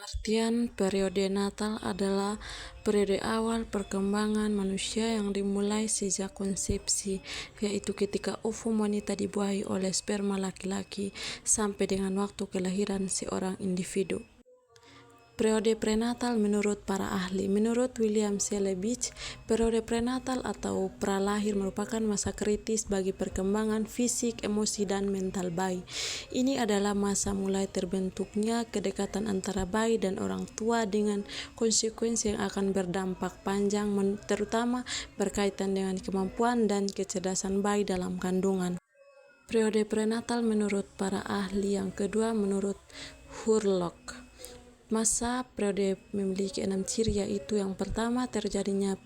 Artian periode natal adalah periode awal perkembangan manusia yang dimulai sejak konsepsi, yaitu ketika ovum wanita dibuahi oleh sperma laki-laki sampai dengan waktu kelahiran seorang individu. Periode prenatal menurut para ahli. Menurut William Selebich, periode prenatal atau pralahir merupakan masa kritis bagi perkembangan fisik, emosi, dan mental bayi. Ini adalah masa mulai terbentuknya kedekatan antara bayi dan orang tua dengan konsekuensi yang akan berdampak panjang, terutama berkaitan dengan kemampuan dan kecerdasan bayi dalam kandungan. Periode prenatal menurut para ahli yang kedua menurut Hurlock. Masa periode memiliki 6 ciri, yaitu yang pertama terjadinya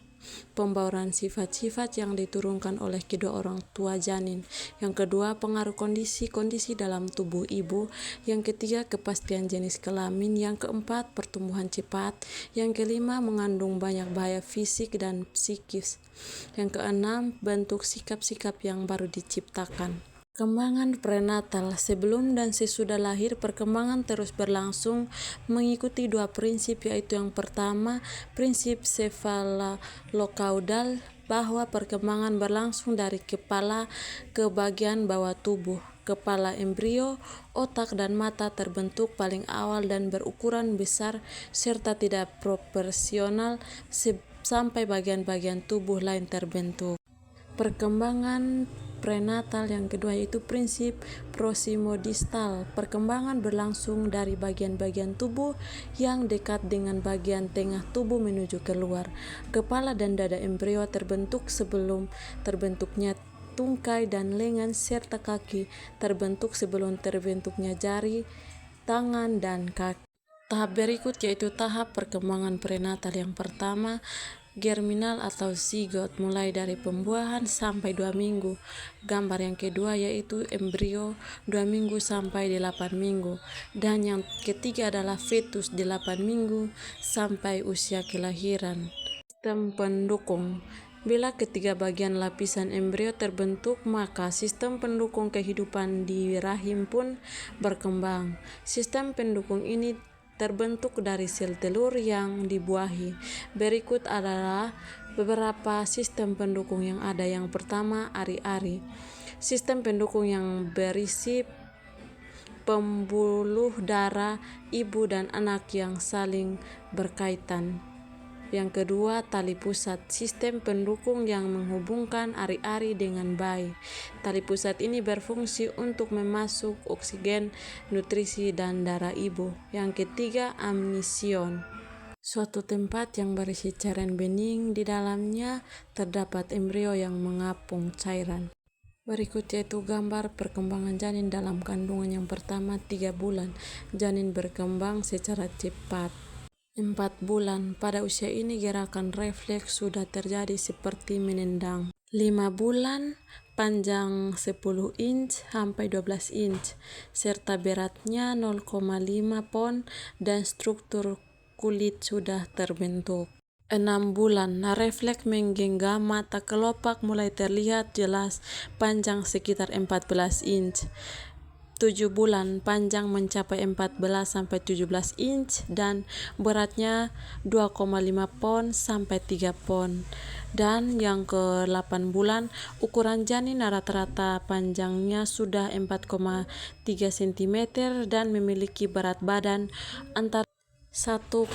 pembauran sifat-sifat yang diturunkan oleh kedua orang tua janin. Yang kedua, pengaruh kondisi-kondisi dalam tubuh ibu. Yang ketiga, kepastian jenis kelamin. Yang keempat, pertumbuhan cepat. Yang kelima, mengandung banyak bahaya fisik dan psikis. Yang keenam, bentuk sikap-sikap yang baru diciptakan. Perkembangan prenatal sebelum dan sesudah lahir. Perkembangan terus berlangsung mengikuti dua prinsip, yaitu yang pertama, prinsip cefalocaudal, bahwa perkembangan berlangsung dari kepala ke bagian bawah tubuh. Kepala embrio, otak, dan mata terbentuk paling awal dan berukuran besar serta tidak proporsional sampai bagian-bagian tubuh lain terbentuk. Perkembangan prenatal yang kedua yaitu prinsip prosimodistal. Perkembangan berlangsung dari bagian-bagian tubuh yang dekat dengan bagian tengah tubuh menuju keluar. Kepala dan dada embrio terbentuk sebelum terbentuknya tungkai dan lengan, serta kaki terbentuk sebelum terbentuknya jari, tangan, dan kaki. Tahap berikut yaitu tahap perkembangan prenatal. Yang pertama, germinal atau zigot, mulai dari pembuahan sampai 2 minggu. Gambar yang kedua yaitu embrio 2 minggu sampai 8 minggu. Dan yang ketiga adalah fetus 8 minggu sampai usia kelahiran. Sistem pendukung. Bila ketiga bagian lapisan embrio terbentuk, maka sistem pendukung kehidupan di rahim pun berkembang. Sistem pendukung ini terbentuk dari sel telur yang dibuahi. Berikut adalah beberapa sistem pendukung yang ada. Yang pertama, ari-ari. Sistem pendukung yang berisi pembuluh darah ibu dan anak yang saling berkaitan. Yang kedua, tali pusat, sistem pendukung yang menghubungkan ari-ari dengan bayi. Tali pusat ini berfungsi untuk memasuk oksigen, nutrisi, dan darah ibu. Yang ketiga, amnision, suatu tempat yang berisi cairan bening. Di dalamnya terdapat embrio yang mengapung cairan. Berikut yaitu gambar perkembangan janin dalam kandungan. Yang pertama, 3 bulan. Janin berkembang secara cepat. 4 bulan. Pada usia ini gerakan refleks sudah terjadi seperti menendang. 5 bulan. Panjang 10 inch sampai 12 inch serta beratnya 0,5 pon dan struktur kulit sudah terbentuk. 6 bulan. Refleks menggenggam mata kelopak mulai terlihat jelas, panjang sekitar 14 inch. 7 bulan, panjang mencapai 14 sampai 17 inch dan beratnya 2,5 pon sampai 3 pon. Dan yang ke-8 bulan, ukuran janin rata-rata panjangnya sudah 4,3 cm dan memiliki berat badan antara 1,8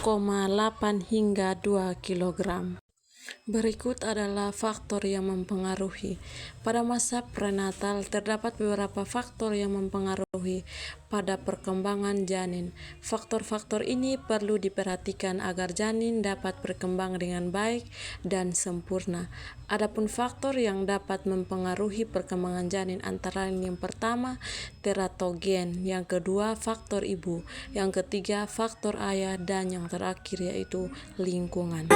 hingga 2 kg. Berikut adalah faktor yang mempengaruhi. Pada masa prenatal terdapat beberapa faktor yang mempengaruhi pada perkembangan janin. Faktor-faktor ini perlu diperhatikan agar janin dapat berkembang dengan baik dan sempurna. Adapun faktor yang dapat mempengaruhi perkembangan janin antara lain: yang pertama, teratogen, yang kedua, faktor ibu, yang ketiga, faktor ayah, dan yang terakhir yaitu lingkungan.